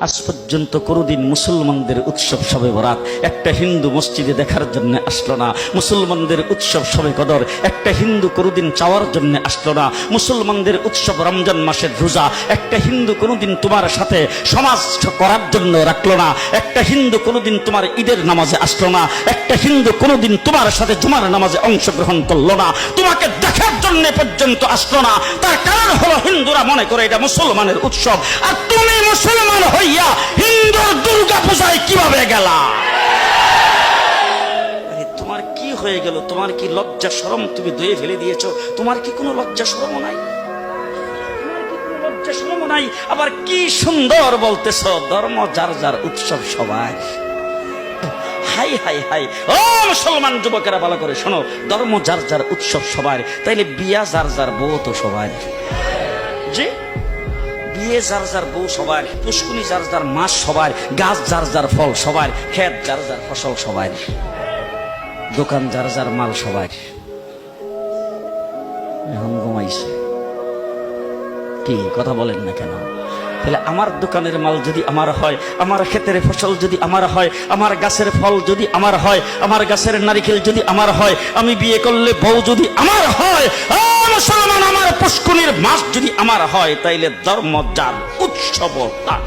আজ পর্যন্ত কোনোদিন মুসলমানদের উৎসব শবে বরাত একটা হিন্দু মসজিদে দেখার জন্য আসলো না। মুসলমানদের উৎসব শবে কদর একটা হিন্দু কোনোদিন চাওয়ার জন্য আসলো না। মুসলমানদের উৎসব রমজান মাসের রোজা একটা হিন্দু কোনোদিন তোমার সাথে সমাজ করার জন্য রাখলো না। একটা হিন্দু কোনোদিন তোমার ঈদের নামাজে আসলো না। একটা হিন্দু কোনোদিন তোমার সাথে জুমার নামাজে অংশগ্রহণ করলো না। তোমাকে দেখার জন্য পর্যন্ত আসলো না। তার কারণ হলো হিন্দুরা মনে করে এটা মুসলমানের উৎসব, আর তুমি মুসলমান হইয়া হিন্দুর দুর্গা পূজায় কিভাবে গেলা? তোমার কি হয়ে গেল? তোমার কি লজ্জা শরম তুমি ধুয়ে ফেলে দিয়েছো? তোমার কি কোনো লজ্জা শরম নাই? লজ্জা শরম নাই? আবার কি সুন্দর বলতেছ, ধর্ম যার যার উৎসব সবাই। হাই হাই হাই, ও মুসলমান যুবকেরা ভালো করে শোনো, ধর্ম যার যার উৎসব সবার, তাইলে বিয়া যার যার বউ তো সবার। জি, বিয়ে যার যার বউ সবার, পুষ্কুনি যার যার মাস সবার, গাছ যার যার ফল সবার, ক্ষেত যার যার ফসল সবার, দোকান যার যার মাল সবার। এখন ঘুমাইছে কি কথা বলেন না কেন? তাহলে আমার দোকানের মাল যদি আমার হয়, আমার ক্ষেতের ফসল যদি আমার হয়, আমার গাছের ফল যদি আমার হয়, আমার গাছের নারিকেল যদি আমার হয়, আমি বিয়ে করলে বউ যদি আমার হয়, মুসলমান আমার পুষ্কুনির মাস যদি আমার হয়, তাইলে ধর্ম যার উৎসব তার।